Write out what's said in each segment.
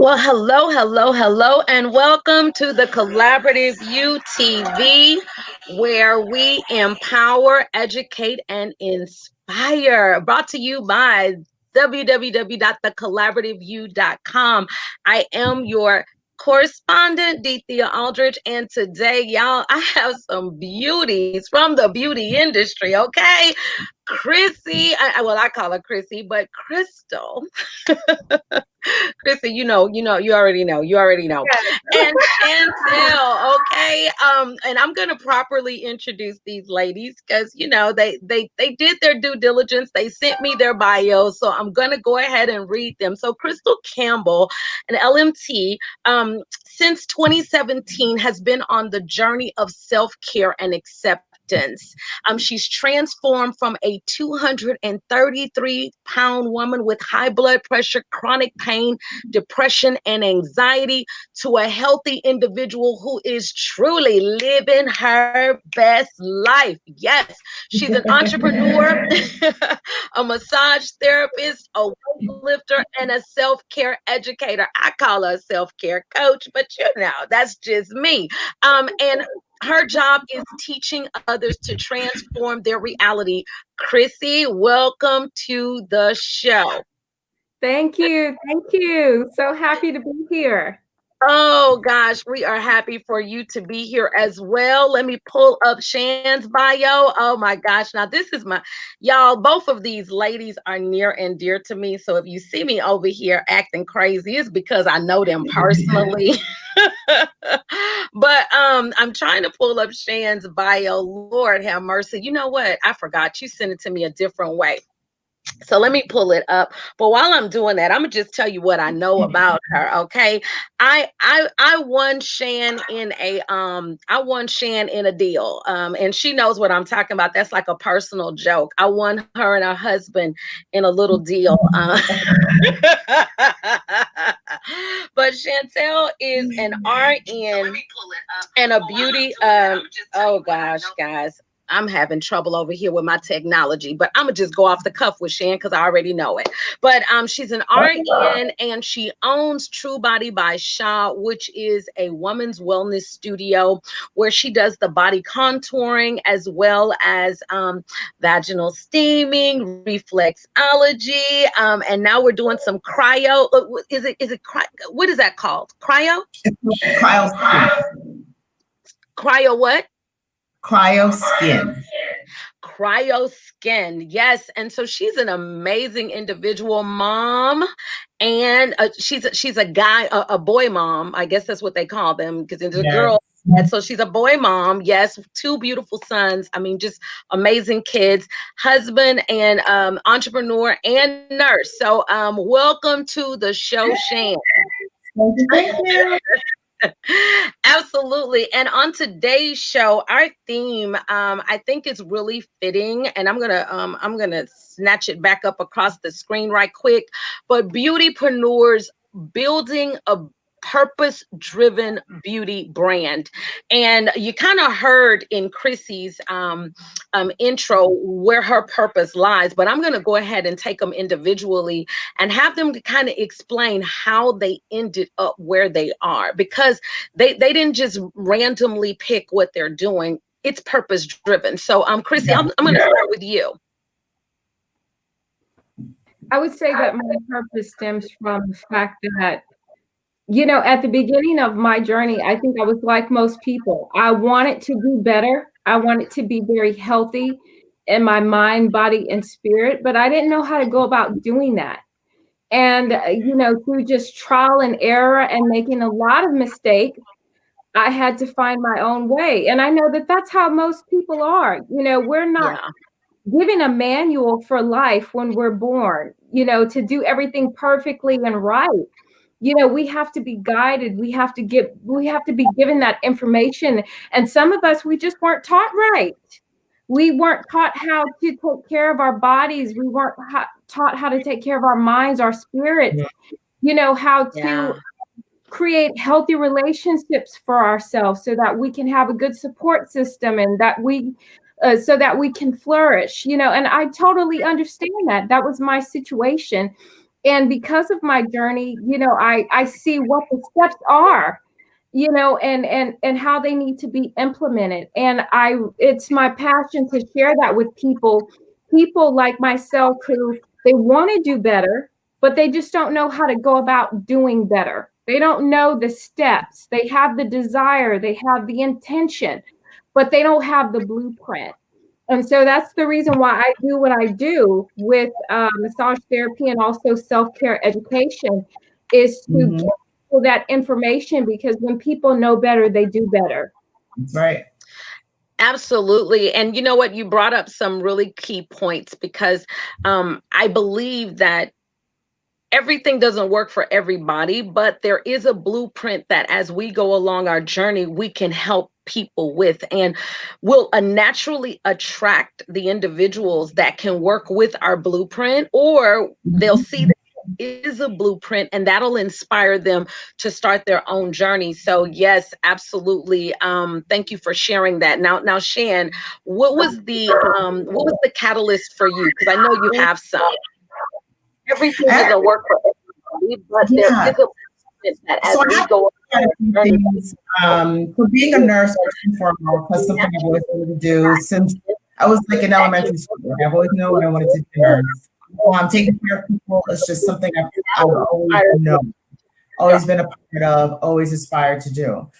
Well, hello, and welcome to the Collaborative UTV, where we empower, educate, and inspire. Brought to you by www.thecollaborativeu.com. I am your correspondent, Dethea Aldridge, and today, y'all, I have some beauties from the beauty industry, okay? Chrissy, I call her Chrissy, but Crystal. Chrissy, you already know. And Shantele, okay. And I'm gonna properly introduce these ladies because they did their due diligence. They sent me their bios, so I'm gonna go ahead and read them. So Crystal Campbell, an LMT, since 2017 has been on the journey of self-care and acceptance. She's transformed from a 233-pound woman with high blood pressure, chronic pain, depression, and anxiety to a healthy individual who is truly living her best life. Yes, she's an entrepreneur, a massage therapist, a weightlifter, and a self-care educator. I call her a self-care coach, but that's just me. And her job is teaching others to transform their reality. Chrissy, welcome to the show. Thank you. Thank you. So happy to be here. Oh gosh, we are happy for you to be here as well. Let me pull up Shan's bio. Oh my gosh. Now this is y'all, both of these ladies are near and dear to me. So if you see me over here acting crazy, it's because I know them personally. But I'm trying to pull up Shan's bio. Lord have mercy. You know what? I forgot. You sent it to me a different way. So let me pull it up. But while I'm doing that, I'm gonna just tell you what I know about her. Okay. I won Shan in a deal. And she knows what I'm talking about. That's like a personal joke. I won her and her husband in a little deal. But Shantele is an RN and a beauty. Oh gosh, guys. I'm having trouble over here with my technology, but I'm gonna just go off the cuff with Shan because I already know it. But she's an RN and she owns TruBody by Shaw, which is a woman's wellness studio where she does the body contouring as well as vaginal steaming, reflexology, and now we're doing some cryo. Is it what is that called? Cryo? Cryo what? Cryo skin. Cryo skin, yes. And so she's an amazing individual, mom, and she's a guy, a boy mom. I guess that's what they call them because it's a girl. And so she's a boy mom. Yes, two beautiful sons. I mean, just amazing kids, husband, and entrepreneur and nurse. So welcome to the show, Shan. Thank you. Absolutely. And on today's show, our theme, I think is really fitting, and I'm gonna snatch it back up across the screen right quick. But beautypreneurs building a purpose-driven beauty brand. And you kind of heard in Chrissy's intro where her purpose lies, but I'm going to go ahead and take them individually and have them to kind of explain how they ended up where they are, because they didn't just randomly pick what they're doing. It's purpose-driven. So Chrissy, I'm going to start with you. I would say that my purpose stems from the fact that, at the beginning of my journey, I think I was like most people. I wanted to do better. I wanted to be very healthy in my mind, body, and spirit, but I didn't know how to go about doing that. And, through just trial and error and making a lot of mistakes, I had to find my own way. And I know that that's how most people are. We're not given a manual for life when we're born, to do everything perfectly and right. We have to be guided. We have to be given that information. And some of us, we just weren't taught right. We weren't taught how to take care of our bodies. We weren't taught how to take care of our minds, our spirits, how to create healthy relationships for ourselves so that we can have a good support system and that so that we can flourish, and I totally understand that. That was my situation. And because of my journey, you know, I see what the steps are, you know, and how they need to be implemented. And it's my passion to share that with people like myself who they want to do better, but they just don't know how to go about doing better. They don't know the steps. They have the desire, they have the intention, but they don't have the blueprint. And so that's the reason why I do what I do with massage therapy and also self-care education, is to give Mhm. people that information, because when people know better, they do better. That's right. Absolutely. And you know what? You brought up some really key points because I believe that everything doesn't work for everybody, but there is a blueprint that as we go along our journey, we can help people with, and will naturally attract the individuals that can work with our blueprint, or they'll Mhm. see that there is a blueprint and that'll inspire them to start their own journey. So yes, absolutely. Thank you for sharing that. Now Shan, what was the catalyst for you? Because I know you have some. Everything I doesn't work for everybody, but there Yeah. is a movement that as So I we have go quite a few on our things. For being a nurse, first and foremost, that's something I've always wanted to do since I was like in elementary school. Like, I've always known I wanted to be a nurse. Taking care of people is just something I've always known, always been a part of, always aspired to do.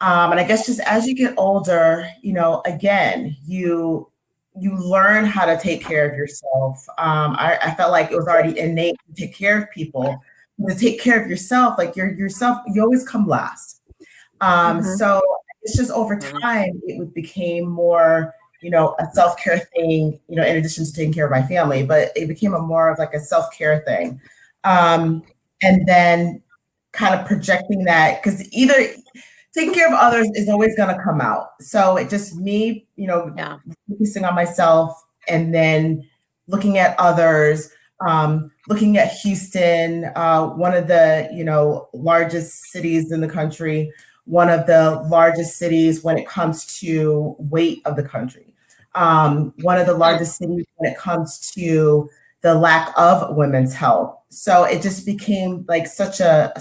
And I guess just as you get older, again, you learn how to take care of yourself. I felt like it was already innate to take care of people. To take care of yourself, like yourself, you always come last. Mhm. So it's just over time, became more, a self-care thing, in addition to taking care of my family, but it became a more of like a self-care thing. Um, and then kind of projecting that, because either taking care of others is always going to come out. So it just me, Yeah, focusing on myself and then looking at others, looking at Houston, one of the, largest cities in the country, one of the largest cities when it comes to weight of the country, one of the largest cities when it comes to the lack of women's health. So it just became like such a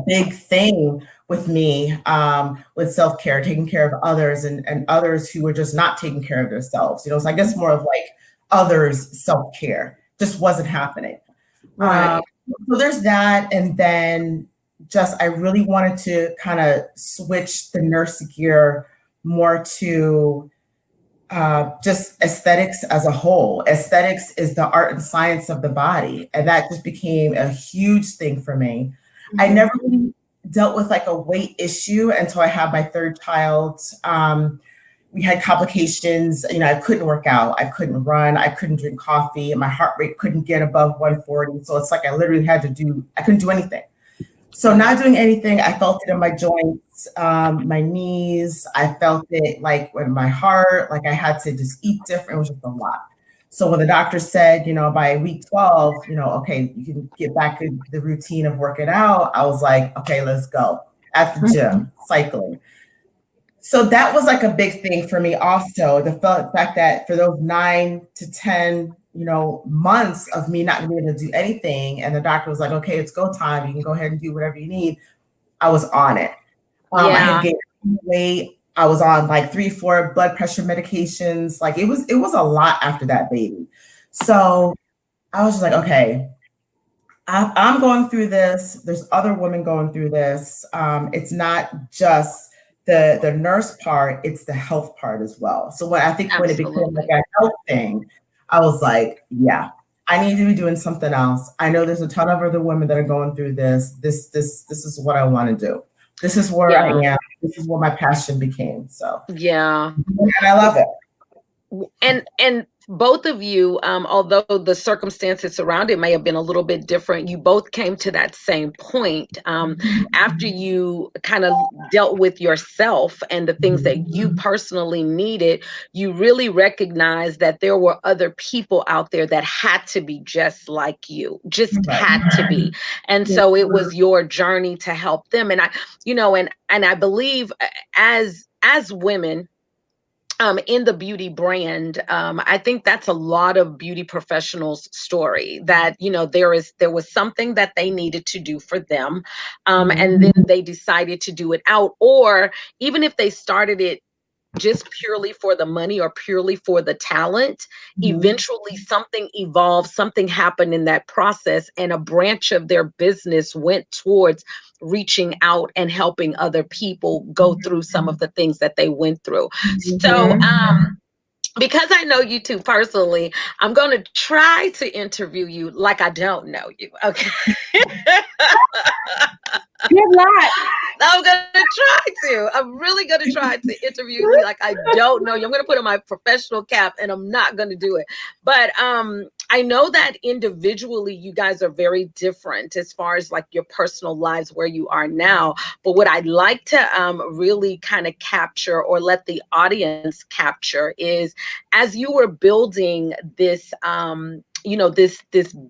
big thing with me, with self-care, taking care of others, and others who were just not taking care of themselves. So I guess more of like others self-care just wasn't happening. Um, Right. so there's that. And then just, I really wanted to kind of switch the nurse gear more to just aesthetics as a whole. Aesthetics is the art and science of the body. And that just became a huge thing for me. I Mhm. never really dealt with like a weight issue until I had my third child. We had complications. I couldn't work out. I couldn't run. I couldn't drink coffee. And my heart rate couldn't get above 140. So it's like I couldn't do anything. So not doing anything, I felt it in my joints, my knees. I felt it like with my heart, like I had to just eat different. It was just a lot. So when the doctor said, by week 12, okay, you can get back in the routine of working out, I was like, okay, let's go. At the Mhm. gym, cycling. So that was like a big thing for me also. The fact that for those 9 to 10, months of me not being able to do anything, and the doctor was like, okay, it's go time. You can go ahead and do whatever you need. I was on it. I had yeah, gained weight. I was on like 3, 4 blood pressure medications. Like it was a lot after that baby. So I was just like, okay, I'm going through this. There's other women going through this. It's not just the nurse part; it's the health part as well. So when it became like absolutely. a health thing, I was like, yeah, I need to be doing something else. I know there's a ton of other women that are going through this. This is what I want to do. This is where I Yeah, am. This is where my passion became. So, yeah. and I love it. And both of you, although the circumstances around it may have been a little bit different, you both came to that same point, after you kind of dealt with yourself and the things that you personally needed. You really recognized that there were other people out there that had to be just like you, just Right. had to be. And Yeah. so it was your journey to help them. And I believe, as women, in the beauty brand. I think that's a lot of beauty professionals' story, that, you know, there was something that they needed to do for them, and then they decided to do it out, or even if they started it just purely for the money or purely for the talent, eventually something evolved, something happened in that process, and a branch of their business went towards reaching out and helping other people go through some of the things that they went through. So, because I know you two personally, I'm going to try to interview you like I don't know you. Okay. Good luck. I'm going to try to. I'm really going to try to interview you like I don't know you. I'm going to put on my professional cap, and I'm not going to do it. But I know that individually you guys are very different as far as like your personal lives where you are now. But what I'd like to really kind of capture, or let the audience capture, is as you were building this you know, this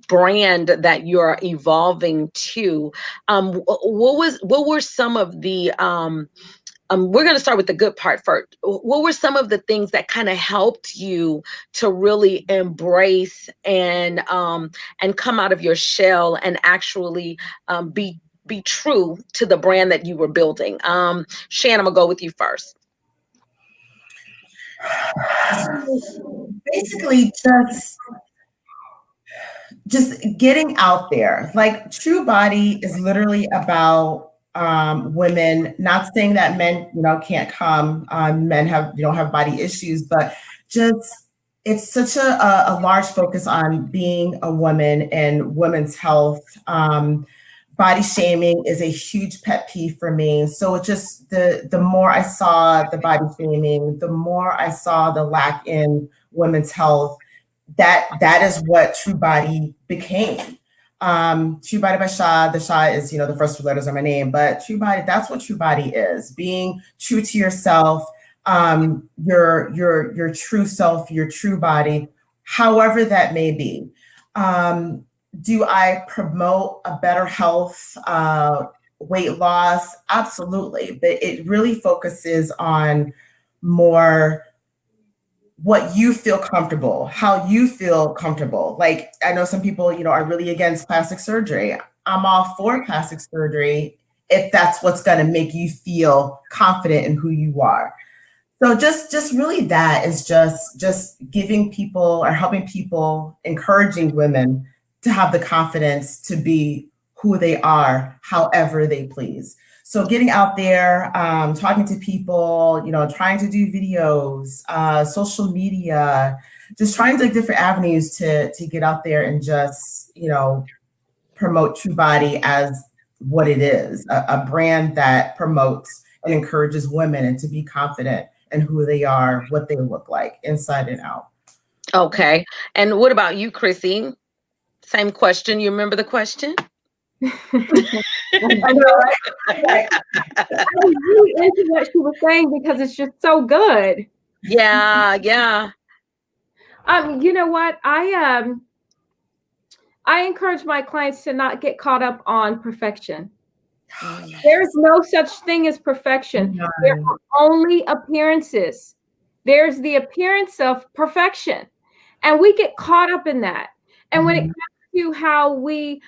brand that you're evolving to, what were some of the we're going to start with the good part first. What were some of the things that kind of helped you to really embrace and come out of your shell and actually be true to the brand that you were building? Shan, I'm gonna go with you first. Basically, just getting out there. Like TruBody is literally about women. Not saying that men, can't come. Men don't have body issues, but just it's such a large focus on being a woman and women's health. Body shaming is a huge pet peeve for me. So it just the more I saw the body shaming, the more I saw the lack in women's health. That is what TruBody became. TruBody by Sha. The Sha is, the first 2 letters of my name, but TruBody, that's what TruBody is. Being true to yourself, your true self, your true body, however that may be. Do I promote a better health, weight loss? Absolutely. But it really focuses on more what you feel comfortable, how you feel comfortable. Like, I know some people, are really against plastic surgery. I'm all for plastic surgery if that's what's going to make you feel confident in who you are. So just really that is just giving people or helping people, encouraging women to have the confidence to be who they are, however they please. So getting out there, talking to people, trying to do videos, social media, just trying to different avenues to get out there and just, promote TruBody as what it is, a brand that promotes and encourages women and to be confident in who they are, what they look like, inside and out. Okay. And what about you, Chrissy? Same question. You remember the question? I know, right? I was really into what she was saying because it's just so good. Yeah. You know what? I encourage my clients to not get caught up on perfection. There's no such thing as perfection. There are only appearances. There's the appearance of perfection, and we get caught up in that. And when it comes to how we,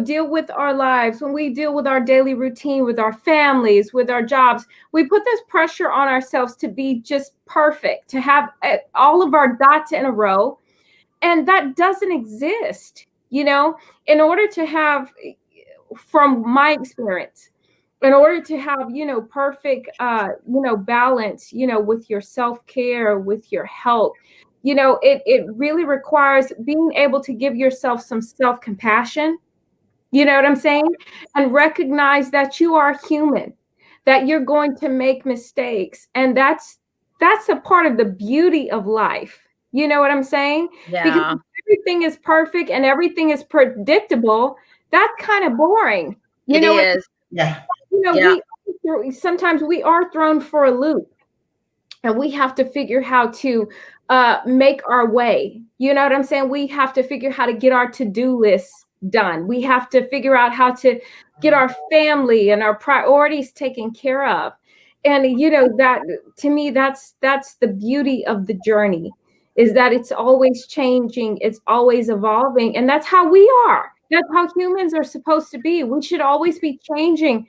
deal with our lives, when we deal with our daily routine, with our families, with our jobs, we put this pressure on ourselves to be just perfect, to have all of our dots in a row. And that doesn't exist, in order to have, from my experience, in order to have, perfect, balance, with your self-care, with your health, it really requires being able to give yourself some self-compassion, you know what I'm saying? And recognize that you are human, that you're going to make mistakes. And that's a part of the beauty of life. You know what I'm saying? Yeah. Because everything is perfect and everything is predictable. That's kind of boring. It is. Yeah. Sometimes we are thrown for a loop, and we have to figure how to make our way. You know what I'm saying? We have to figure how to get our to-do lists done. We have to figure out how to get our family and our priorities taken care of. And you know, that to me, that's the beauty of the journey, is that it's always changing, it's always evolving, and that's how we are. That's how humans are supposed to be. We should always be changing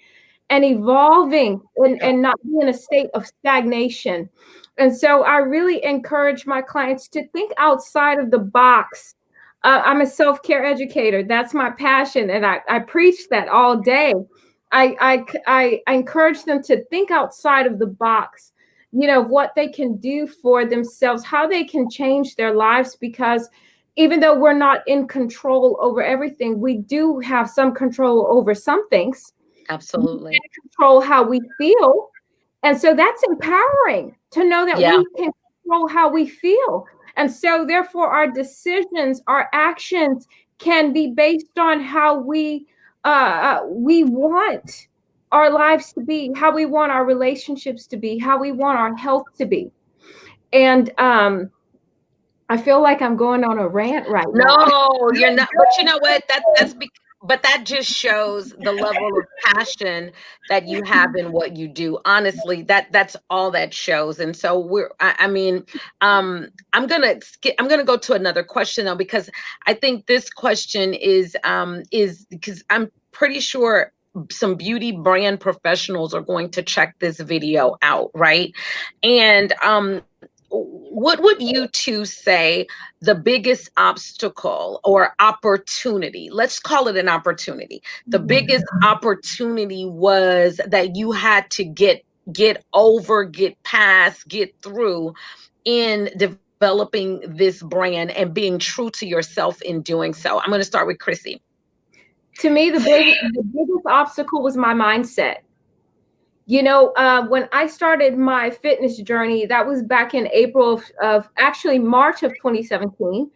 and evolving, and not be in a state of stagnation. And so I really encourage my clients to think outside of the box. I'm a self-care educator. That's my passion. And I preach that all day. I encourage them to think outside of the box, you know, what they can do for themselves, how they can change their lives, because even though we're not in control over everything, we do have some control over some things. Absolutely. We can control how we feel. And so that's empowering to know that Yeah. we can control how we feel. And so therefore our decisions, our actions can be based on how we want our lives to be, how we want our relationships to be, how we want our health to be. And I feel like I'm going on a rant right now. No, you're not. But you know what? But that just shows the level of passion that you have in what you do. Honestly, that's all that shows. And so I mean, I'm gonna go to another question though, because I think this question is because I'm pretty sure some beauty brand professionals are going to check this video out, right? And what would you two say the biggest obstacle or opportunity, let's call it an opportunity, the biggest opportunity was that you had to get over, get past, get through in developing this brand and being true to yourself in doing so? I'm going to start with Chrissy. To me, the biggest obstacle was my mindset. You know, when I started my fitness journey, that was back in April of actually March of 2017.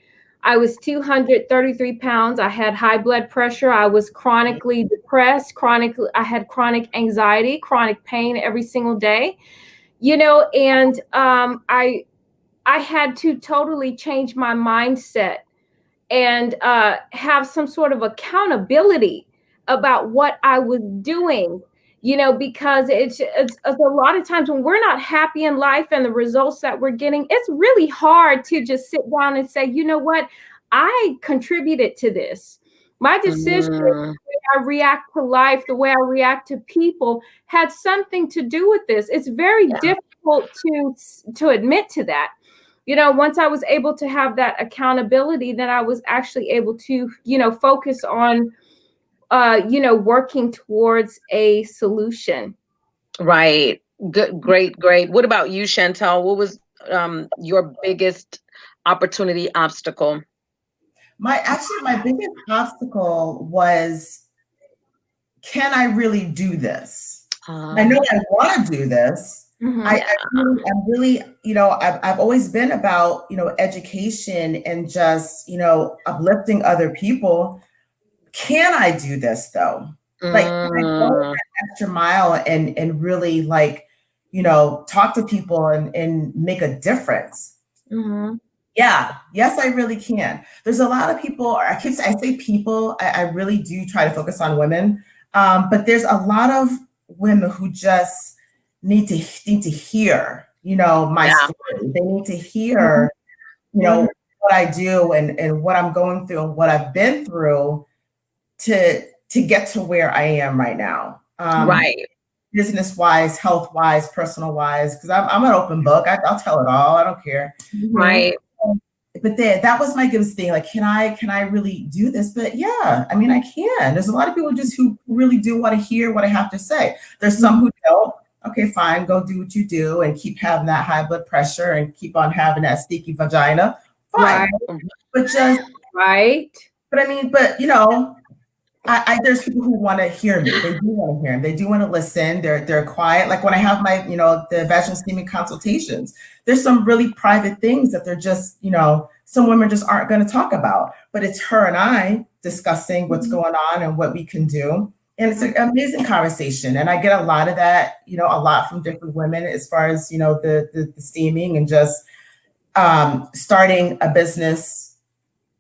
I was 233 pounds. I had high blood pressure. I was chronically depressed, I had chronic anxiety, chronic pain every single day, you know, and I had to totally change my mindset and have some sort of accountability about what I was doing, you know, because it's a lot of times when we're not happy in life and the results that we're getting, it's really hard to just sit down and say, you know what, I contributed to this. My decision, the way I react to life, the way I react to people had something to do with this. It's very difficult to admit to that. You know, once I was able to have that accountability, then I was actually able to, you know, focus on, you know, working towards a solution. Right. Good. Great. Great. What about you, Shantele? What was your biggest opportunity obstacle? My biggest obstacle was, can I really do this? I know I want to do this. Mhm. I'm really, you know, I've always been about, you know, education and just, you know, uplifting other people. Can I do this though? Like, can I go that extra mile and really, like, you know, talk to people and make a difference? Mhm. Yeah, yes, I really can. There's a lot of people, or I say people, I really do try to focus on women. But there's a lot of women who just need to hear, you know, my story. They need to hear, you know, what I do and what I'm going through and what I've been through to get to where I am right now. Right. Business wise, health wise, personal wise, because I'm an open book. I'll tell it all. I don't care. Right. But that was my biggest thing. Like, can I really do this? But yeah, I mean, I can. There's a lot of people just who really do want to hear what I have to say. There's some who don't. Okay, fine, go do what you do and keep having that high blood pressure and keep on having that sticky vagina. Fine. Right. But just Right. But I mean, but you know, there's people who want to hear me. They do want to hear me. They do want to listen. They're quiet. Like when I have my, you know, the vaginal steaming consultations, there's some really private things that they're just, you know, some women just aren't going to talk about. But it's her and I discussing what's going on and what we can do. And it's an amazing conversation. And I get a lot of that, you know, a lot from different women as far as, you know, the steaming and just starting a business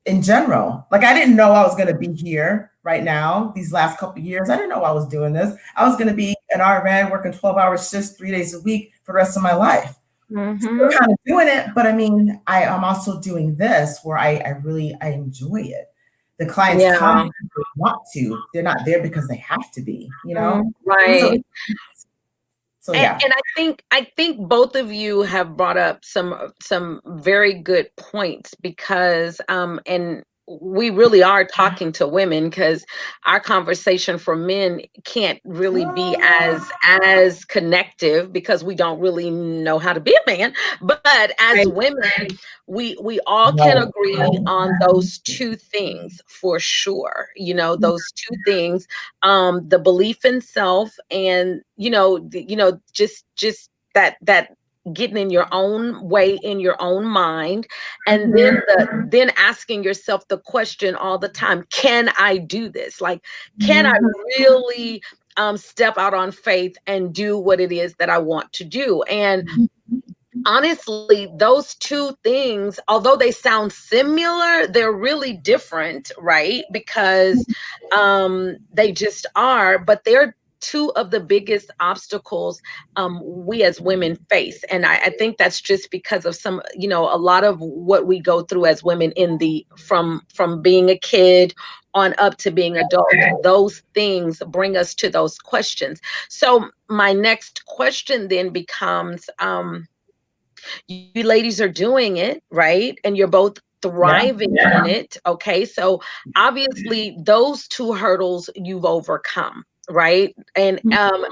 in general. Like I didn't know I was going to be here right now. These last couple of years, I didn't know I was doing this. I was going to be an RN working 12-hour shifts 3 days a week for the rest of my life. Still kind of doing it, but I mean, I'm also doing this where I really enjoy it. The clients come because they want to. They're not there because they have to be, you know? Right. So yeah. And I think both of you have brought up some very good points, because and we really are talking to women, because our conversation for men can't really be as connective, because we don't really know how to be a man. But as women, we all can agree on those two things for sure. You know, those two things, the belief in self, and just that getting in your own way, in your own mind, and then asking yourself the question all the time, can I do this? Like, can I really step out on faith and do what it is that I want to do? And honestly, those two things, although they sound similar, they're really different, right? Because they just are, but they're two of the biggest obstacles we as women face. And I think that's just because of some, a lot of what we go through as women from being a kid on up to being adult. Those things bring us to those questions. So my next question then becomes, you ladies are doing it, right? And you're both thriving in it. Okay. So obviously those two hurdles you've overcome, right? And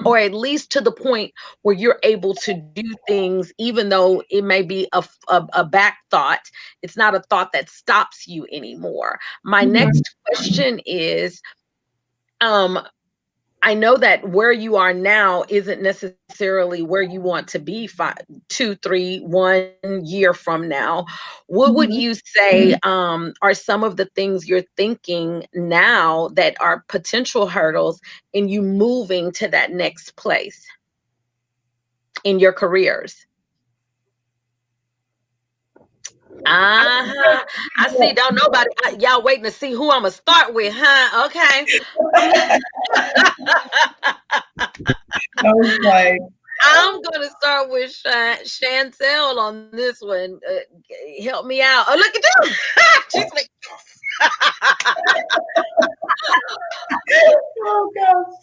or at least to the point where you're able to do things, even though it may be a back thought. It's not a thought that stops you anymore. My next question is, I know that where you are now isn't necessarily where you want to be 2, 3, 1 year from now. What would you say are some of the things you're thinking now that are potential hurdles in you moving to that next place in your careers? I see. Don't nobody. Y'all waiting to see who I'm gonna start with, huh? Okay. I was like, I'm gonna start with Shantele on this one. Help me out. Oh, look at you! She's like, oh gosh.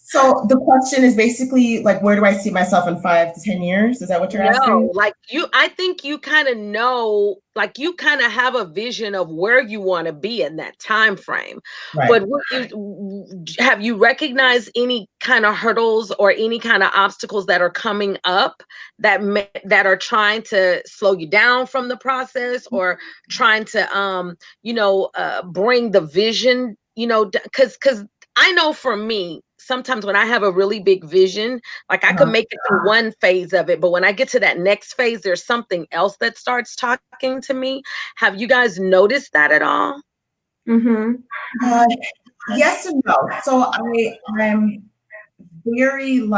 So the question is basically like, where do I see myself in 5 to 10 years? Is that what you're asking? like I think you kind of know, like you kind of have a vision of where you want to be in that time frame. Right. But have you recognized any kind of hurdles or any kind of obstacles that are coming up that are trying to slow you down from the process, or trying to bring the vision, because I know for me, sometimes when I have a really big vision, like I could make it through one phase of it, but when I get to that next phase, there's something else that starts talking to me. Have you guys noticed that at all? Yes and no. So I'm very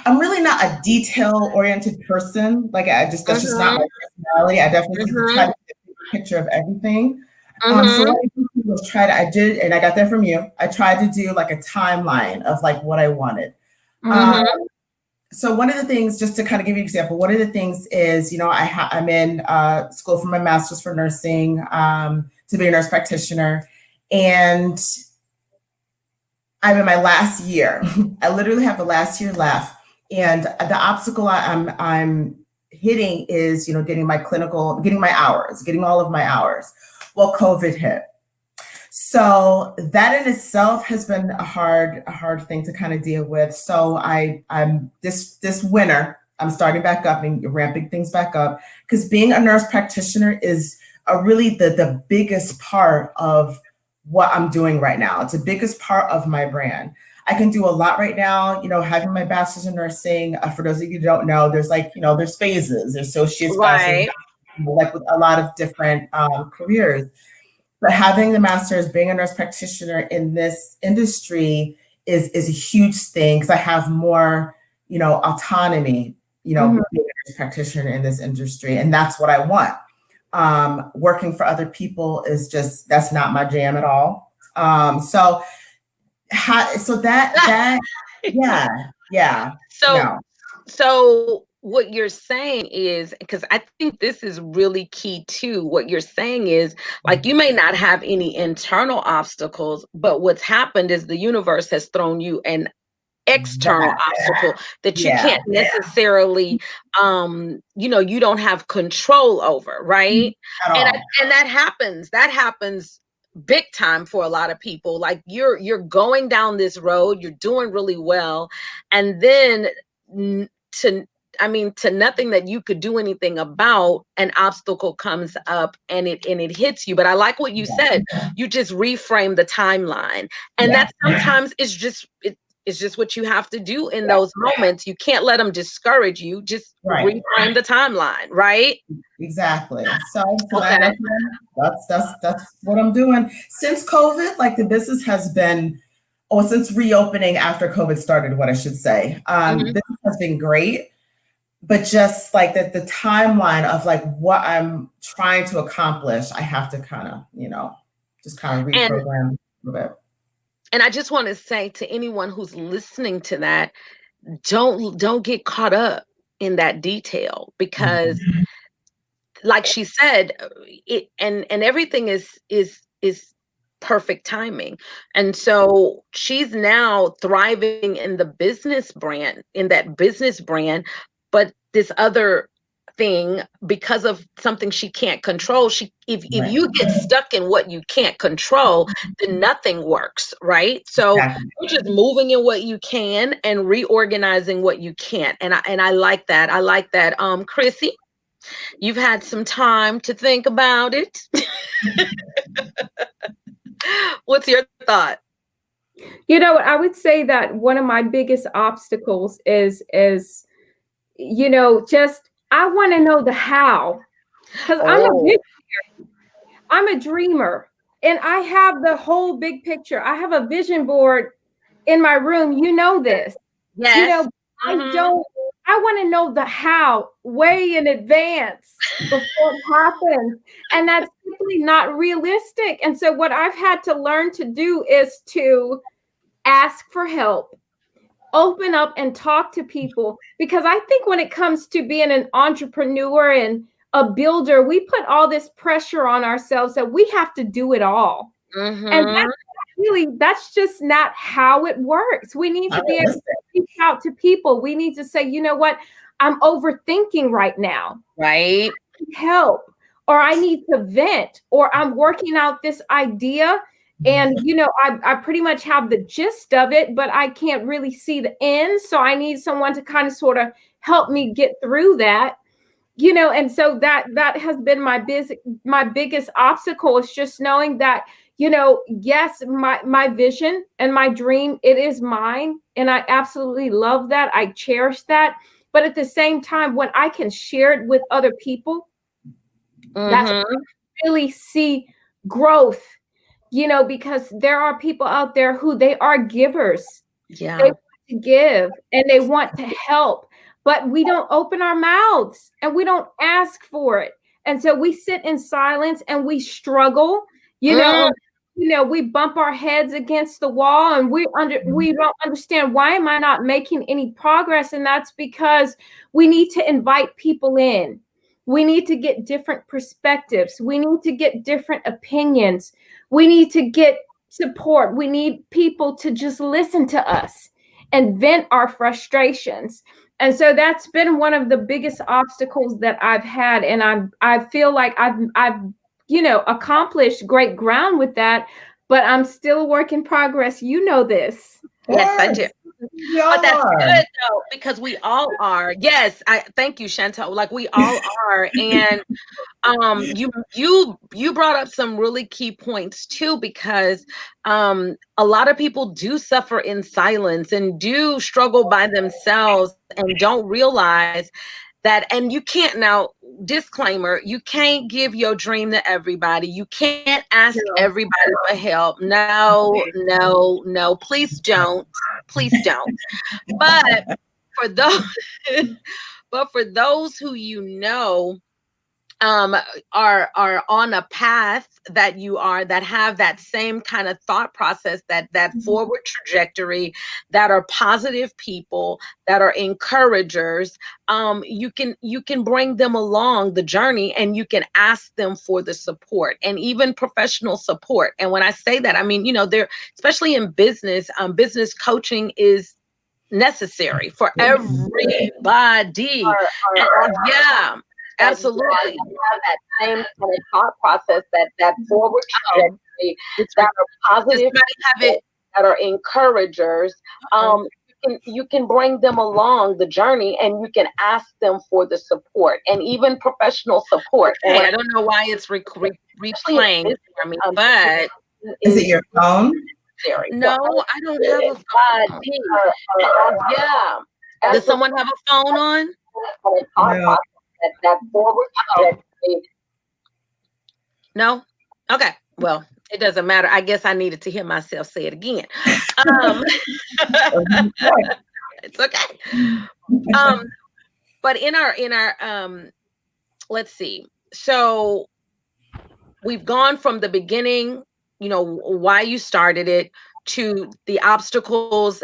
I'm really not a detail-oriented person. Like that's just not my personality. I definitely try to get a picture of everything. So what I did was I did, and I got that from you. I tried to do like a timeline of like what I wanted. So one of the things, just to kind of give you an example, one of the things is, I'm in school for my master's for nursing, to be a nurse practitioner, and I'm in my last year. I literally have the last year left, and the obstacle I'm hitting is, getting my hours, getting all of my hours. Well, COVID hit. So that in itself has been a hard thing to kind of deal with. So I'm this winter, I'm starting back up and ramping things back up, because being a nurse practitioner is really the biggest part of what I'm doing right now. It's the biggest part of my brand. I can do a lot right now, having my bachelor's in nursing. For those of you who don't know, there's there's phases, there's associates, right, like with a lot of different careers. But having the master's, being a nurse practitioner in this industry is a huge thing, because I have more, autonomy, being a nurse practitioner in this industry, and that's what I want. Working for other people is just, that's not my jam at all. Yeah, So, no. so what you're saying is, because I think this is really key too, what you're saying is, like, you may not have any internal obstacles, but what's happened is the universe has thrown you an external That, obstacle that you yeah, can't necessarily, you don't have control over, right? at and all. and that happens big time for a lot of people. Like, you're going down this road, you're doing really well, and then to to nothing that you could do anything about, an obstacle comes up and it hits you. But I like what you said. You just reframe the timeline, and Yeah, that sometimes is just it's just what you have to do in those moments. You can't let them discourage you. Just right. reframe the timeline, right? Exactly. So Okay. that's what I'm doing. Since COVID, like the business has been, or since reopening after COVID started, what I should say, Mhm. business has been great, but just like the timeline of like what I'm trying to accomplish, I have to kind of, just kind of And reprogram a bit. I just want to say to anyone who's listening to that, don't get caught up in that detail, because like she said, it and everything is perfect timing. And so she's now thriving in the business brand, in that business brand. But this other thing, because of something she can't control, if Right. you get stuck in what you can't control, then nothing works, right? So Exactly. you're just moving in what you can and reorganizing what you can't. And I like that. I like that. Chrissy, you've had some time to think about it. What's your thought? I would say that one of my biggest obstacles is just I want to know the how, because Oh, I'm a dreamer and I have the whole big picture. I have a vision board in my room. You know this. You yes. know, I Hmm. don't, I want to know the how way in advance before it happens. And that's simply not realistic. And so, what I've had to learn to do is to ask for help, open up and talk to people. Because I think when it comes to being an entrepreneur and a builder, we put all this pressure on ourselves that we have to do it all. And Hmm. that's just not how it works. We need to be able to reach out to people. We need to say, you know what, I'm overthinking right now. Right. Help, or I need to vent, or I'm working out this idea. And I pretty much have the gist of it, but I can't really see the end. So I need someone to kind of sort of help me get through that. And so that has been my biggest obstacle, is just knowing that, yes, my vision and my dream, it is mine, and I absolutely love that. I cherish that. But at the same time, when I can share it with other people, that's Hmm. really see growth, because there are people out there who they are givers. They Yeah. want to give and they want to help, but we don't open our mouths and we don't ask for it. And so we sit in silence and we struggle, you Mm. know, we bump our heads against the wall, and we don't understand, why am I not making any progress? And that's because we need to invite people in. We need to get different perspectives. We need to get different opinions. We need to get support. We need people to just listen to us and vent our frustrations. And so that's been one of the biggest obstacles that I've had. And I feel like I've accomplished great ground with that, but I'm still a work in progress. You know this. Yes, I do. We But all that's are. good though, because we all are. Yes, I thank you, Shantele. Like, we all are. And you brought up some really key points too, because a lot of people do suffer in silence and do struggle by themselves and don't realize that. And you can't, now, disclaimer, you can't give your dream to everybody. You can't ask everybody for help. No, no, no, please don't. Please don't. But for those but for those who um are on a path that you are, that have that same kind of thought process, that forward trajectory, that are positive people, that are encouragers, you can bring them along the journey, and you can ask them for the support, and even professional support. And when I say that, I mean, there, especially in business, business coaching is necessary for everybody. And yeah, absolutely. Have that same kind of thought process, that forward trajectory, that are positive, have it, that are encouragers. You can bring them along the journey, and you can ask them for the support, and even professional support. And I don't know why it's replaying for me, but Is it your phone? no, I don't have a phone. Yeah. Does someone have a phone on? No. That forward trajectory. No? Okay. Well, it doesn't matter. I guess I needed to hear myself say it again. It's okay. But in our let's see. So we've gone from the beginning, why you started it, to the obstacles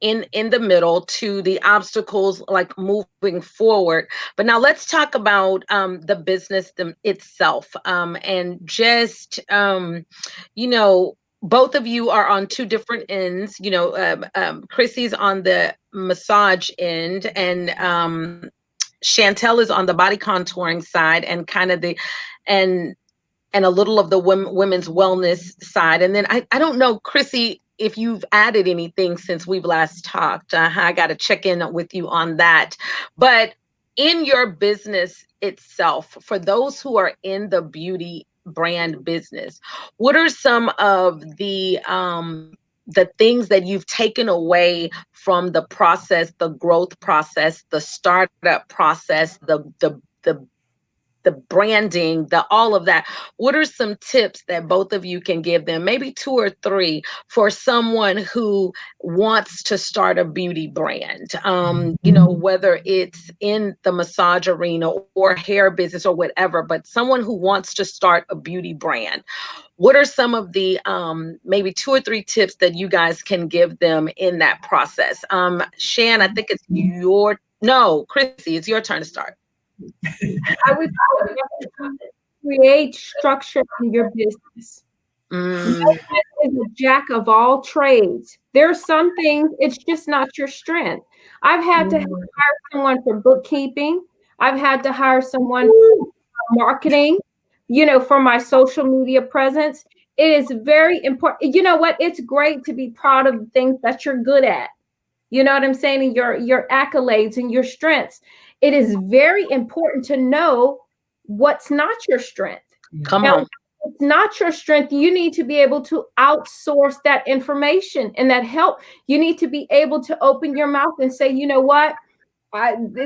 in the middle, to the obstacles like moving forward. But now let's talk about the business itself, and just both of you are on two different ends. Chrissy's on the massage end, and Shantele is on the body contouring side, and kind of the and a little of the women's wellness side. And then I don't know, Chrissy, if you've added anything since we've last talked. I got to check in with you on that. But in your business itself, for those who are in the beauty brand business, what are some of the things that you've taken away from the process, the growth process, the startup process, the branding, all of that? What are some tips that both of you can give them, maybe two or three, for someone who wants to start a beauty brand? Whether it's in the massage arena or hair business or whatever, but someone who wants to start a beauty brand. What are some of the maybe two or three tips that you guys can give them in that process? Shan, I think it's Chrissy, it's your turn to start. I would create structure in your business. No is a jack of all trades. There are some things, it's just not your strength. I've had to hire someone for bookkeeping. I've had to hire someone for marketing, for my social media presence. It is very important. You know what? It's great to be proud of the things that you're good at. You know what I'm saying? And your accolades and your strengths. It is very important to know what's not your strength. Come on. If it's not your strength, you need to be able to outsource that information and that help. You need to be able to open your mouth and say, you know what?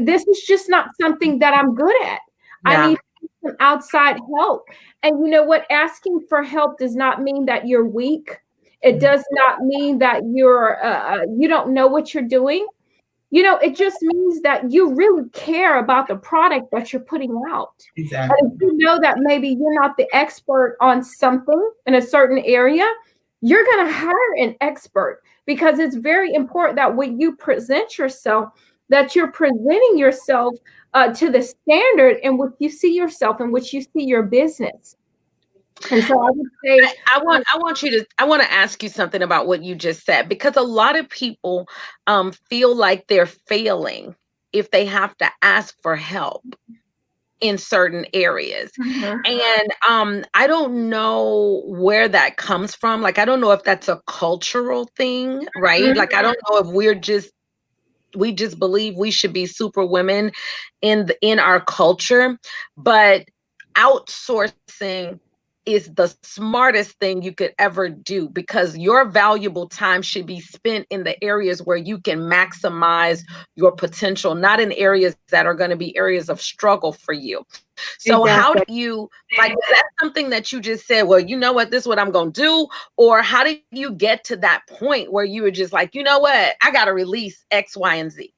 This is just not something that I'm good at. Yeah. I need some outside help. And you know what? Asking for help does not mean that you're weak. It does not mean that you don't know what you're doing. It just means that you really care about the product that you're putting out. Exactly. And if you know that maybe you're not the expert on something in a certain area, you're going to hire an expert, because it's very important that when you present yourself, that you're presenting yourself to the standard in which you see yourself, in which you see your business. And so I would say, I want to ask you something about what you just said, because a lot of people feel like they're failing if they have to ask for help in certain areas. And I don't know where that comes from. Like, I don't know if that's a cultural thing, right? Like, I don't know if we just believe we should be super women in our culture, but outsourcing is the smartest thing you could ever do, because your valuable time should be spent in the areas where you can maximize your potential, not in areas that are going to be areas of struggle for you. So How do you, like, is that something that you just said, well, you know what, this is what I'm going to do? Or how did you get to that point where you were just like, you know what, I got to release X, Y, and Z?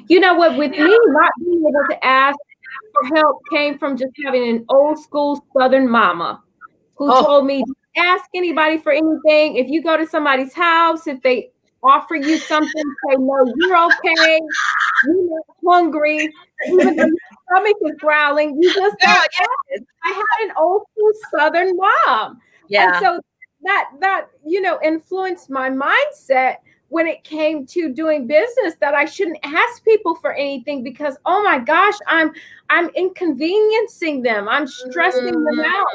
You know what, with me not being able to ask for help came from just having an old school Southern mama who Oh, told me, "Don't ask anybody for anything. If you go to somebody's house, if they offer you something, say no, you're okay. You're not hungry. Even though your stomach is growling, you just girl, don't ask." yes. I had an old school Southern mom. And Yeah. so that influenced my mindset when it came to doing business, that I shouldn't ask people for anything because, oh my gosh, I'm inconveniencing them. I'm stressing them Mm, out.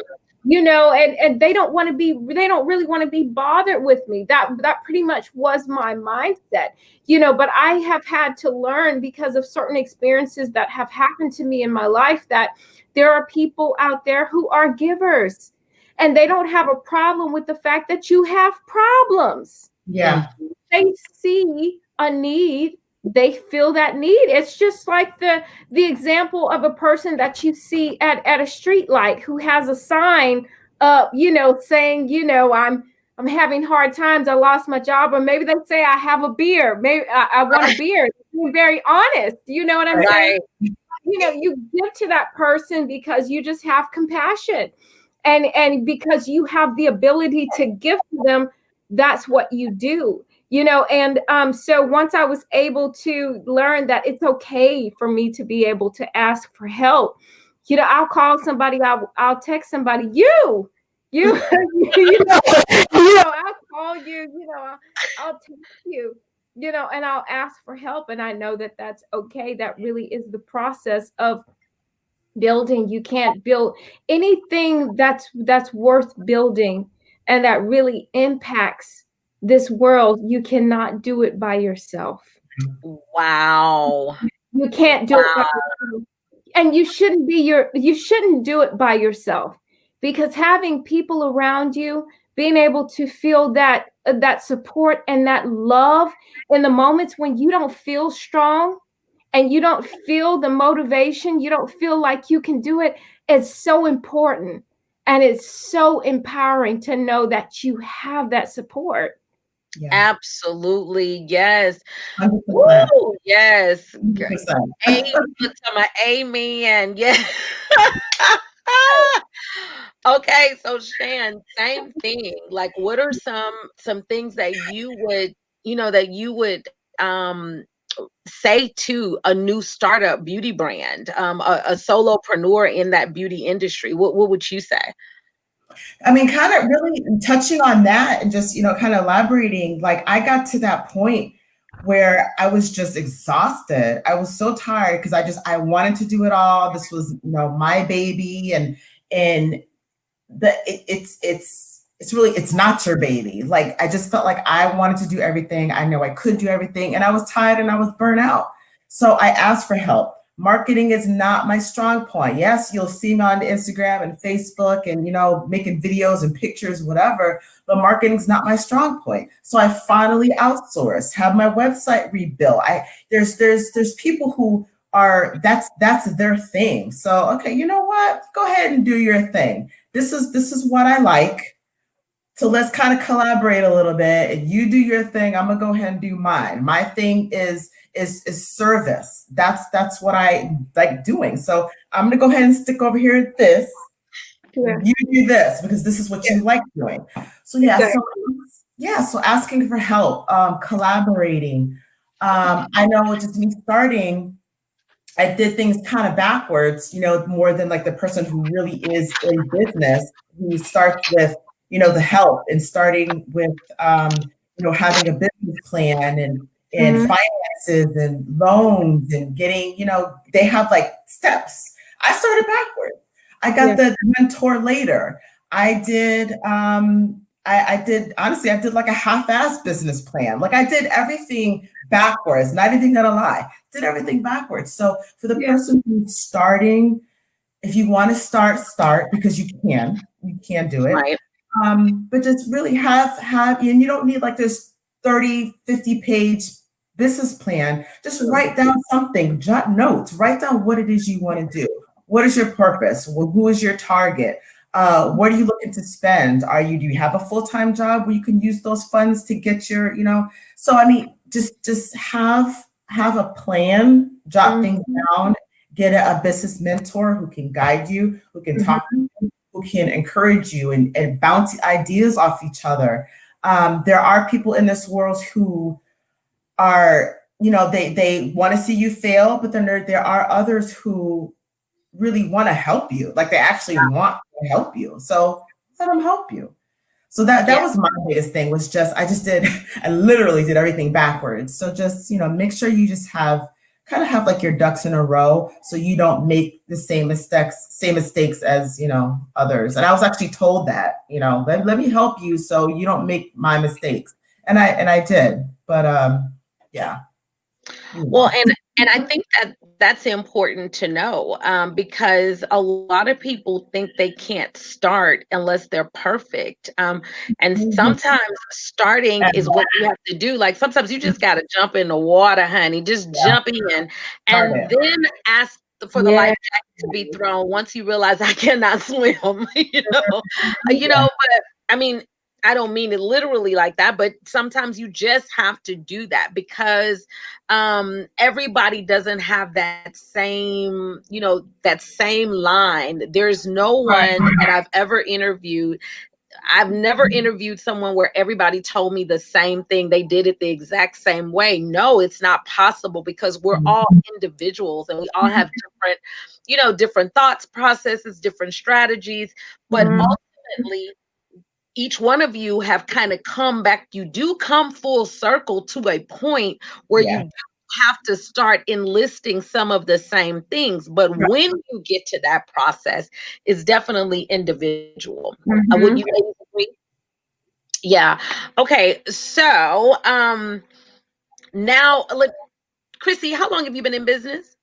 And they don't really want to be bothered with me. That pretty much was my mindset. But I have had to learn, because of certain experiences that have happened to me in my life, that there are people out there who are givers, and they don't have a problem with the fact that you have problems. mm. Yeah. They see a need, they feel that need. It's just like the example of a person that you see at a street light who has a sign up, saying, I'm having hard times, I lost my job. Or maybe they say, I have a beer, maybe I want a beer. Being very honest, you know what I'm saying? Right. You give to that person because you just have compassion, and because you have the ability to give to them. That's what you do. And so once I was able to learn that it's okay for me to be able to ask for help, I'll call somebody, I'll text somebody, you I'll call you, I'll text you, and I'll ask for help. And I know that that's okay. That really is the process of building. You can't build anything that's worth building and that really impacts this world. You cannot do it by yourself. Wow. You can't do it by Wow. yourself. And you shouldn't do it by yourself, because having people around you, being able to feel that support and that love in the moments when you don't feel strong and you don't feel the motivation, you don't feel like you can do it, it's so important. And it's so empowering to know that you have that support. Yeah. Absolutely. Yes. 100%. Woo. Yes. 100%. Put some amen. Yeah. Okay, so Shan, same thing. Like, what are some things that you would say to a new startup beauty brand, a solopreneur in that beauty industry? What would you say? I mean, kind of really touching on that and just, kind of elaborating, like I got to that point where I was just exhausted. I was so tired because I wanted to do it all. This was, my baby, and it's really, it's not your baby. Like I just felt like I wanted to do everything. I know I could do everything, and I was tired and I was burnt out. So I asked for help. Marketing is not my strong point. Yes, you'll see me on Instagram and Facebook and making videos and pictures, whatever, but marketing's not my strong point. So I finally outsourced, have my website rebuilt. There's people who are that's their thing. So okay, you know what? Go ahead and do your thing. This is what I like. So let's kind of collaborate a little bit. And you do your thing. I'm gonna go ahead and do mine. My thing is service. That's what I like doing. So I'm gonna go ahead and stick over here at this. Yeah. You do this because this is what you like doing. So so asking for help, collaborating. I know just me starting, I did things kind of backwards, more than like the person who really is in business, who starts with, the help and starting with, having a business plan and Mhm. finances and loans and getting, they have like steps. I started backwards. I got the mentor later. I did, I did, honestly, I did like a half-ass business plan. Like I did everything backwards, not even gonna lie, did everything backwards. So for the person who's starting, if you want to start because you can do it. Right. But just really have, and you don't need like this 30, 50 page business plan. Just write down something, jot notes, write down what it is you want to do. What is your purpose? Well, who is your target? What are you looking to spend? Do you have a full-time job where you can use those funds to get your, so I mean, just have a plan, jot things down, Get a business mentor who can guide you, who can talk, who can encourage you and bounce ideas off each other. There are people in this world who are, they want to see you fail, but then there are others who really want to help you. Like they actually want to help you. So let them help you. So that was my biggest thing, was I literally did everything backwards. So just, make sure you just have like your ducks in a row so you don't make the same mistakes as, others. And I was actually told that, let me help you so you don't make my mistakes. And I did, but yeah. Well, and I think that that's important to know, because a lot of people think they can't start unless they're perfect. And sometimes starting is what you have to do. Like sometimes you just got to jump in the water, honey. Just jump in and then ask for the life jacket to be thrown once you realize I cannot swim. But I mean, I don't mean it literally like that, but sometimes you just have to do that because everybody doesn't have that same line. There's no one that I've ever interviewed. I've never interviewed someone where everybody told me the same thing. They did it the exact same way. No, it's not possible because we're all individuals and we all have different thoughts, processes, different strategies. But ultimately, each one of you have kind of come back. You do come full circle to a point where you have to start enlisting some of the same things. But when you get to that process, it's definitely individual. Would you ladies agree? Yeah. Okay. So now, Chrissy, how long have you been in business?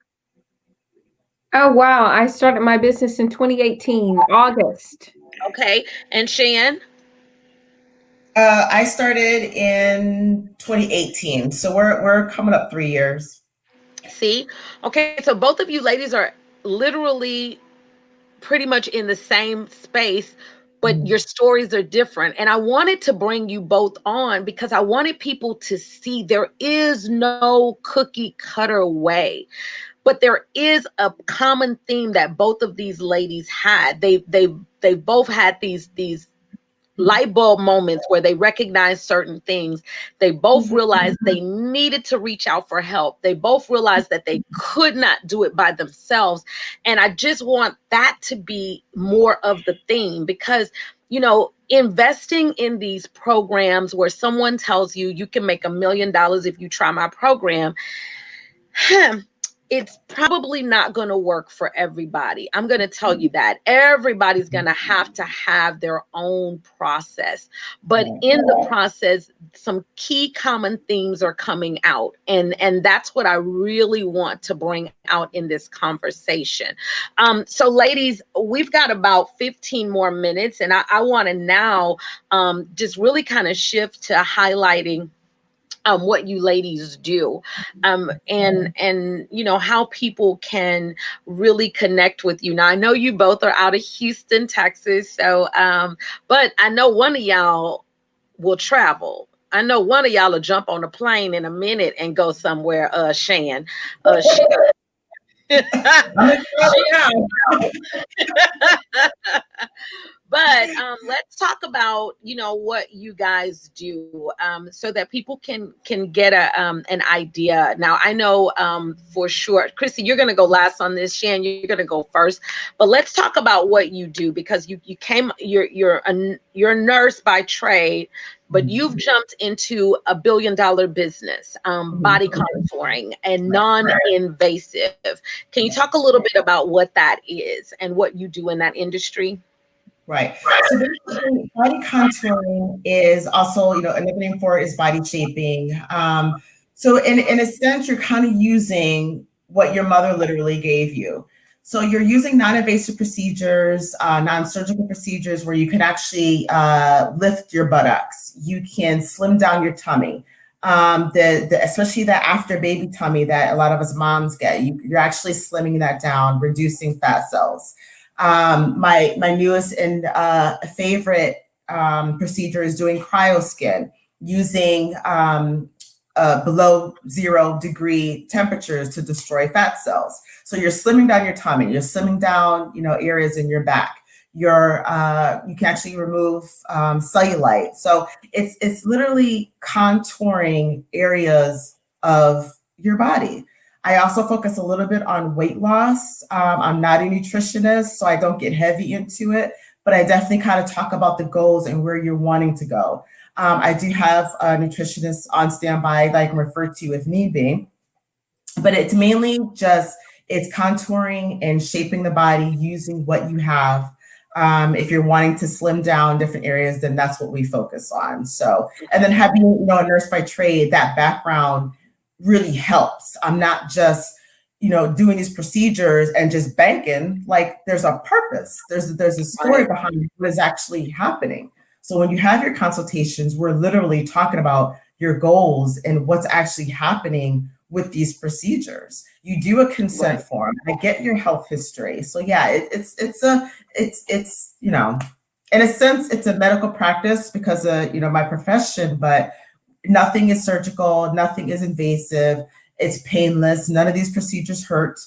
Oh, wow. I started my business in 2018, August. Okay. And Shan? I started in 2018, so we're coming up 3 years. See? Okay, so both of you ladies are literally pretty much in the same space, but your stories are different. And I wanted to bring you both on because I wanted people to see there is no cookie cutter way. But there is a common theme that both of these ladies had. They both had these light bulb moments where they recognized certain things. They both realized they needed to reach out for help. They both realized that they could not do it by themselves. And I just want that to be more of the theme because, investing in these programs where someone tells you you can make $1 million if you try my program, it's probably not going to work for everybody. I'm going to tell you that. Everybody's going to have their own process. But in the process, some key common themes are coming out. And that's what I really want to bring out in this conversation. So ladies, we've got about 15 more minutes. And I want to now just really kind of shift to highlighting what you ladies do, and how people can really connect with you. Now I know you both are out of Houston, Texas, so but I know one of y'all will travel. I know one of y'all will jump on a plane in a minute and go somewhere. Shan, But let's talk about what you guys do, so that people can get an idea. Now I know for sure, Chrissy, you're going to go last on this. Shan, you're going to go first. But let's talk about what you do because you're a nurse by trade, but you've jumped into a $1 billion business, body contouring and non-invasive. Can you talk a little bit about what that is and what you do in that industry? Right. So basically, body contouring is also, another name for it is body shaping. So in a sense, you're kind of using what your mother literally gave you. So you're using non-invasive procedures, non-surgical procedures where you can actually lift your buttocks. You can slim down your tummy. Especially the after baby tummy that a lot of us moms get. You're actually slimming that down, reducing fat cells. My newest and favorite procedure is doing cryoskin using below 0-degree temperatures to destroy fat cells. So you're slimming down your tummy, you're slimming down, areas in your back. You can actually remove cellulite. So it's literally contouring areas of your body. I also focus a little bit on weight loss. I'm not a nutritionist, so I don't get heavy into it, but I definitely kind of talk about the goals and where you're wanting to go. I do have a nutritionist on standby that I can refer to if need be, but it's mainly it's contouring and shaping the body using what you have. If you're wanting to slim down different areas, then that's what we focus on. So, and then having, a nurse by trade, that background really helps. I'm not just, doing these procedures and just banking. Like, there's a purpose. There's a story behind what is actually happening. So when you have your consultations, we're literally talking about your goals and what's actually happening with these procedures. You do a consent form. I get your health history. So yeah, it's in a sense, it's a medical practice because of, my profession, but nothing is surgical, nothing is invasive. It's painless. None of these procedures hurt.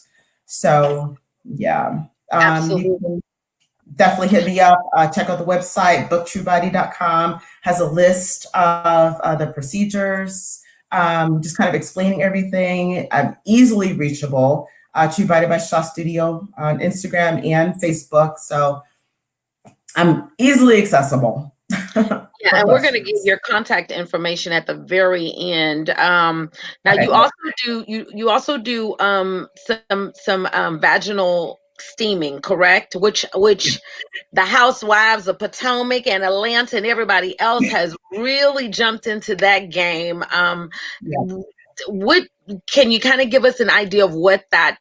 So yeah, Absolutely. you can definitely hit me up. Check out the website, booktrubody.com has a list of the procedures, just kind of explaining everything. I'm easily reachable. TruBody by Shaw Studio on Instagram and Facebook. So I'm easily accessible. Yeah, and we're going to give your contact information at the very end. Now Okay. you also do some vaginal steaming, correct? Which the housewives of Potomac and Atlanta and everybody else has really jumped into that game. What can you kind of give us an idea of what that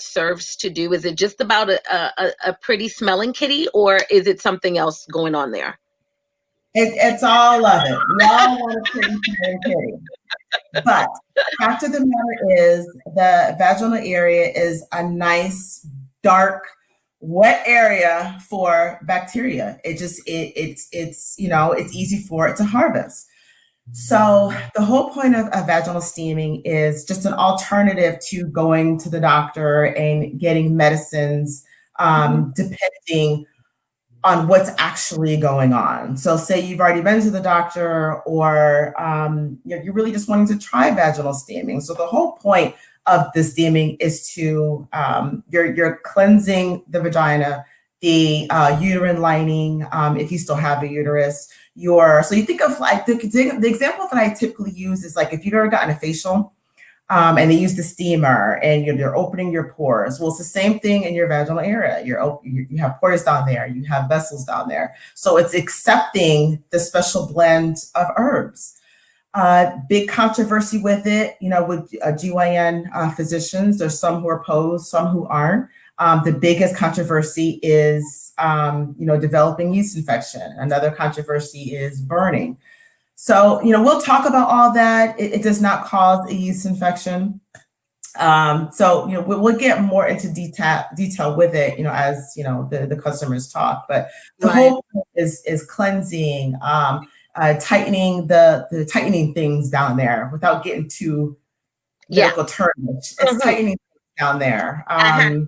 serves to do? Is it just about a pretty smelling kitty, or is it something else going on there? It's all of it. We all want a pretty kitty. But fact of the matter is, the vaginal area is a nice, dark, wet area for bacteria. It's easy for it to harvest. So the whole point of vaginal steaming is just an alternative to going to the doctor and getting medicines, depending on what's actually going on. So say you've already been to the doctor, or you're really just wanting to try vaginal steaming. So the whole point of the steaming is to, you're cleansing the vagina, the uterine lining, if you still have a uterus. So you think of like, the example that I typically use is like, if you've ever gotten a facial, and they use the steamer and you're opening your pores. Well, it's the same thing in your vaginal area. You have pores down there, you have vessels down there. So it's accepting the special blend of herbs. Big controversy with it, with GYN physicians. There's some who are opposed, some who aren't. The biggest controversy is, developing yeast infection. Another controversy is burning. So, we'll talk about all that. It does not cause a yeast infection. So, we'll get more into detail with it, as, the customers talk. But the whole point is cleansing, tightening the tightening things down there without getting too medical terms. It's tightening things down there. And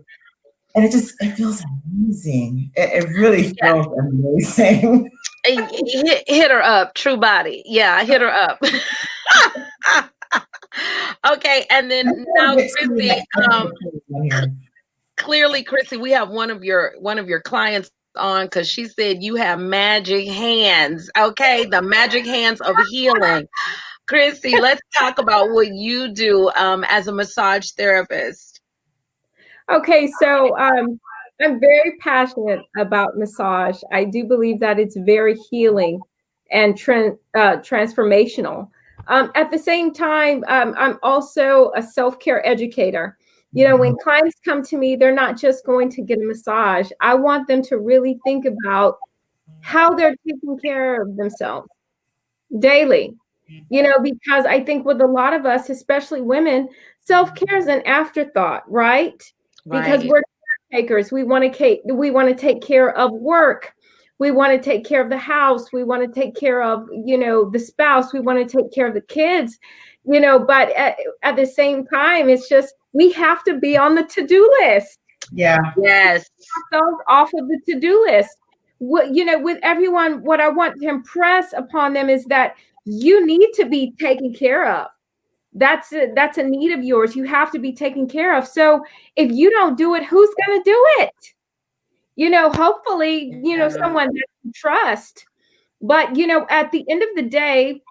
it feels amazing. It really feels amazing. Hit her up, TruBody. Yeah, hit her up. Okay, and then now, Chrissy, clearly, Chrissy, we have one of your clients on, because she said you have magic hands. Okay, the magic hands of healing. Chrissy, let's talk about what you do as a massage therapist. Okay, so I'm very passionate about massage. I do believe that it's very healing and transformational. At the same time, I'm also a self-care educator. When clients come to me, they're not just going to get a massage. I want them to really think about how they're taking care of themselves daily. Because I think with a lot of us, especially women, self-care is an afterthought, right? Because we're caretakers. We want to take care of work. We want to take care of the house. We want to take care of, the spouse. We want to take care of the kids. you know, but at the same time, it's just, we have to be on the to-do list. Yeah. Yes. Ourselves off of the to-do list. What, you know, with everyone, what I want to impress upon them is that you need to be taken care of. That's a need of yours. You have to be taken care of. So if you don't do it, who's going to do it? You know, hopefully, you know, someone that you trust. But, you know, at the end of the day,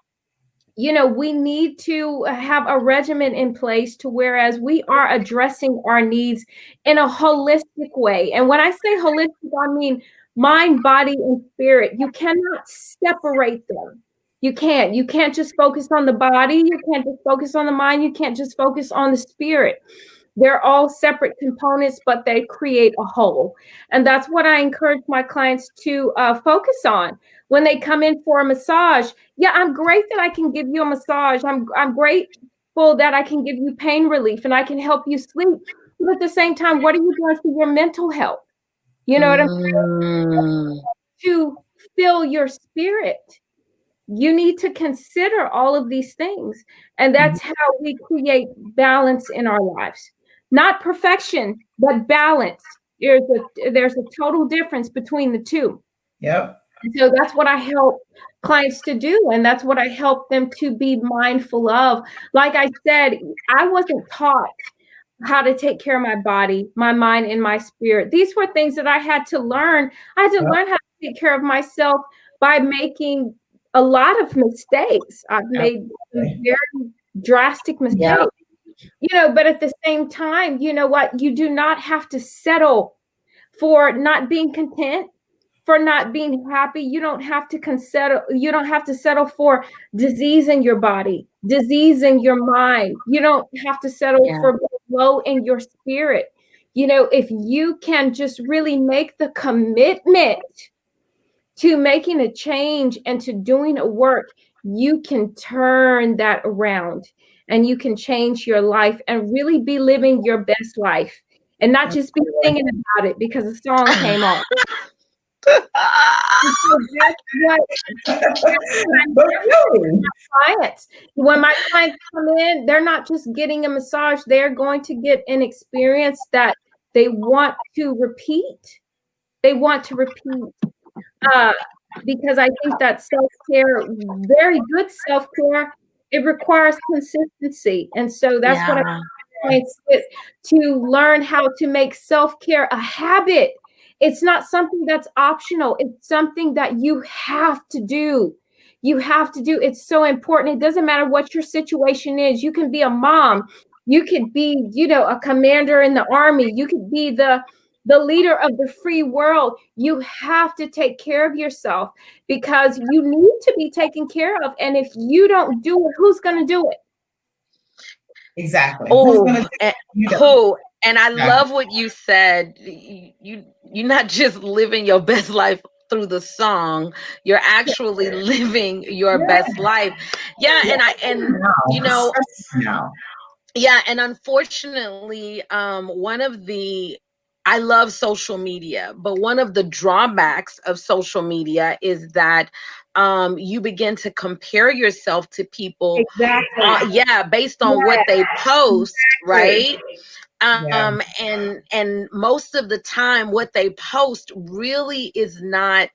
you know, we need to have a regimen in place to whereas we are addressing our needs in a holistic way. And when I say holistic, I mean mind, body, and spirit. You cannot separate them. You can't. You can't just focus on the body. You can't just focus on the mind. You can't just focus on the spirit. They're all separate components, but they create a whole. And that's what I encourage my clients to focus on when they come in for a massage. Yeah, I'm great that I can give you a massage. I'm grateful that I can give you pain relief and I can help you sleep. But at the same time, what are you doing for your mental health? You know what I'm saying? To fill your spirit. You need to consider all of these things. And that's how we create balance in our lives. Not perfection, but balance. There's a total difference between the two. Yep. And so that's what I help clients to do. And that's what I help them to be mindful of. Like I said, I wasn't taught how to take care of my body, my mind, and my spirit. These were things that I had to learn. I had to learn how to take care of myself by making a lot of mistakes. I've made very drastic mistakes. Yeah. You know, but at the same time, you know what? You do not have to settle for not being content, for not being happy. You don't have to settle for disease in your body, disease in your mind. You don't have to settle for low in your spirit. You know, if you can just really make the commitment to making a change and to doing a work, you can turn that around and you can change your life and really be living your best life and not just be thinking about it because the song came on. Clients. When my clients come in, they're not just getting a massage, they're going to get an experience that they want to repeat. They want to repeat. Because I think that self-care, very good self-care, it requires consistency. And so that's what I clients to learn how to make self-care a habit. It's not something that's optional. It's something that you have to do. You have to do. It's so important. It doesn't matter what your situation is. You can be a mom. You could be, you know, a commander in the army. You could be the leader of the free world. You have to take care of yourself because you need to be taken care of. And if you don't do it, who's going to do it? Exactly. And I love what you said. You're not just living your best life through the song. You're actually living your best life. And unfortunately, I love social media, but one of the drawbacks of social media is that you begin to compare yourself to people, based on what they post, right? And most of the time what they post really is not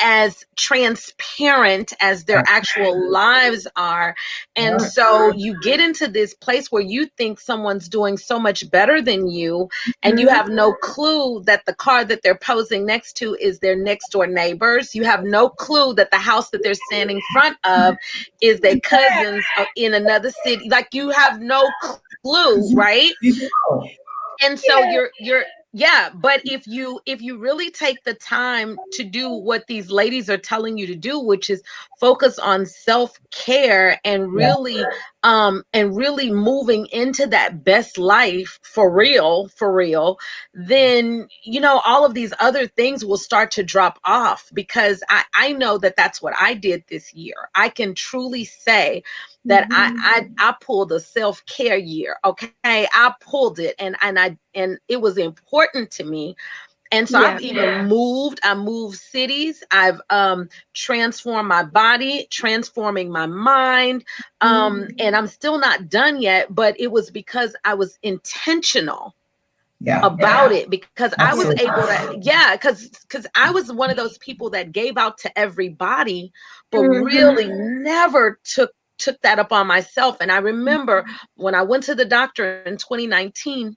as transparent as their actual lives are. And so you get into this place where you think someone's doing so much better than you, and you have no clue that the car that they're posing next to is their next door neighbors. You have no clue that the house that they're standing in front of is their cousins in another city. Like, you have no clue, right? And so but if you really take the time to do what these ladies are telling you to do, which is focus on self-care and really moving into that best life for real, then, you know, all of these other things will start to drop off, because I know that that's what I did this year. I can truly say that I pulled a self-care year. Okay. I pulled it, and it was important to me. And so Yeah. I've even moved, I moved cities. I've transformed my body, transforming my mind. And I'm still not done yet, but it was because I was intentional about it, because I was Absolutely. able to, because I was one of those people that gave out to everybody, but Mhm. really never took that upon myself. And I remember when I went to the doctor in 2019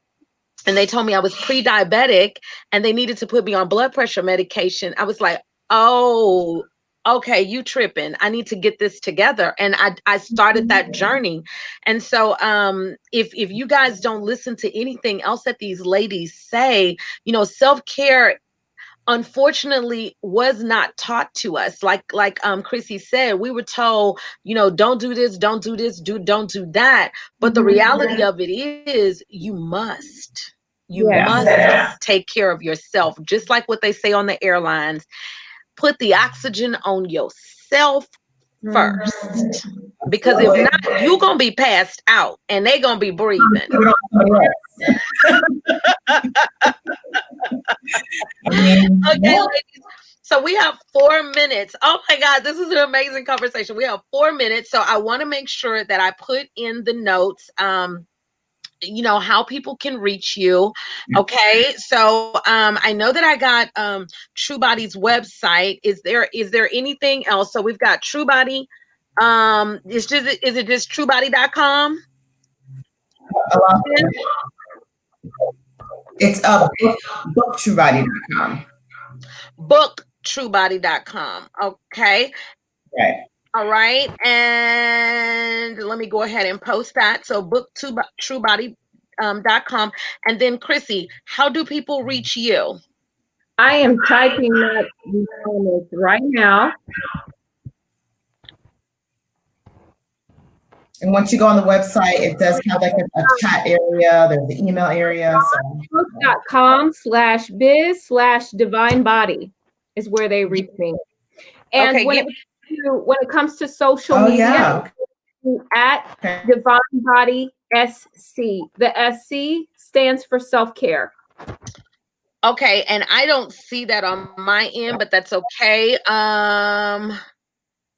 and they told me I was pre-diabetic and they needed to put me on blood pressure medication, I was like, oh, okay, you tripping. I need to get this together. And I started that journey. And so if you guys don't listen to anything else that these ladies say, self-care unfortunately was not taught to us. Like Chrissy said, we were told, don't do this, don't do that. But the reality of it is you Yeah. must take care of yourself, just like what they say on the airlines. Put the oxygen on yourself first, because if not, you're gonna be passed out and they gonna be breathing. Okay, ladies. So we have 4 minutes. Oh my God, this is an amazing conversation. We have 4 minutes. So I want to make sure that I put in the notes, how people can reach you. Okay. So I know that I got TruBody's website. Is there anything else? So we've got TruBody. Is it just TruBody.com? It's book.TruBody.com. BookTruBody.com. Okay. Right. All right. And let me go ahead and post that. So BookTruBody.com. And then Chrissy, how do people reach you? I am typing that right now. And once you go on the website, it does have like a chat area. There's the email area. Facebook.com/biz/divine body is where they reach me. And Okay, when it comes to social media, at Divine Body SC. The SC stands for self-care. Okay, and I don't see that on my end, but that's okay.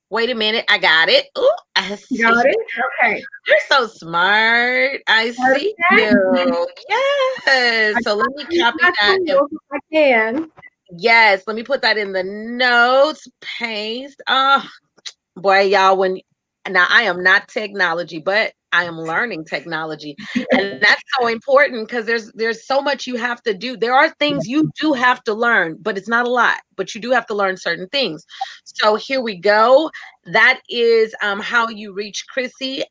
Wait a minute, I got it. Ooh, I see. Got it? Okay. You're so smart. I see you. Yes. So let me copy that. If I can. Yes, let me put that in the notes. Paste. Oh, boy, y'all, now I am not technology, but I am learning technology. And that's so important, because there's so much you have to do. There are things you do have to learn, but it's not a lot, but you do have to learn certain things. So here we go. That is how you reach Chrissy.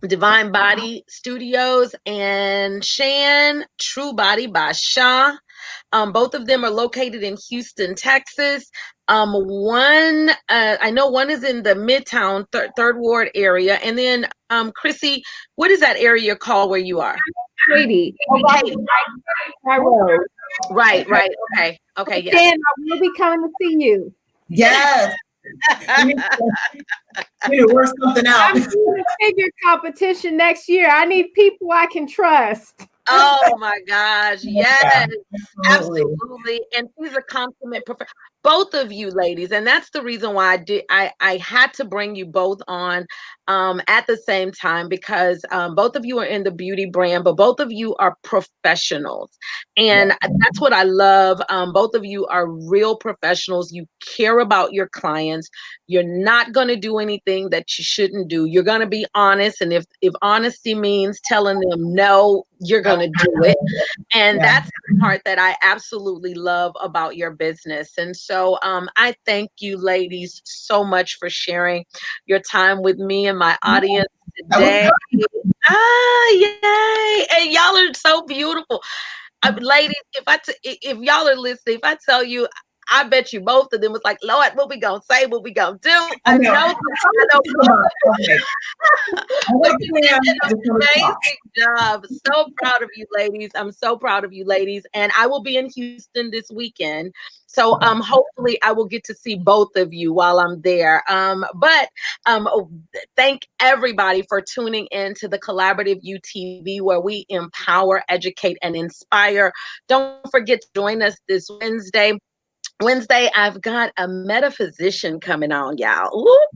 Divine Body Studios and Shan, TruBody by Shah. Both of them are located in Houston, Texas. One, I know one is in the Midtown Third Ward area, and then Chrissy, what is that area called where you are? Katie. Right. Okay. Yes. Dan, I will be coming to see you. Yes. We need to work something out. I'm doing a figure competition next year. I need people I can trust. Oh my gosh. Yes, absolutely. And she's a consummate professional. Both of you ladies. And that's the reason why I had to bring you both on at the same time, because both of you are in the beauty brand, but both of you are professionals. And that's what I love. Both of you are real professionals. You care about your clients. You're not going to do anything that you shouldn't do. You're going to be honest. And if honesty means telling them no, you're going to do it. And that's the part that I absolutely love about your business. And so I thank you ladies so much for sharing your time with me and my audience today. Yay. And y'all are so beautiful. Ladies, if y'all are listening, if I tell you, I bet you both of them was like, Lord, what we gonna say? What we gonna do? I know. I know but you did an amazing job. So proud of you, ladies. I'm so proud of you, ladies. And I will be in Houston this weekend. So hopefully I will get to see both of you while I'm there. But thank everybody for tuning in to the CollaborativeU TV, where we empower, educate, and inspire. Don't forget to join us this Wednesday. I've got a metaphysician coming on, y'all. Ooh.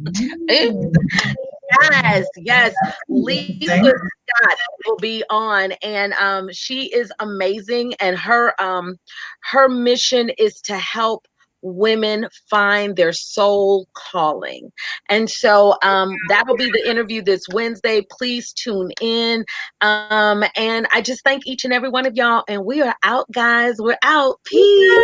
Yes. Lisa Scott will be on, and she is amazing. And her mission is to help women find their soul calling. And so that'll be the interview this Wednesday. Please tune in. And I just thank each and every one of y'all. And we are out, guys. We're out. Peace.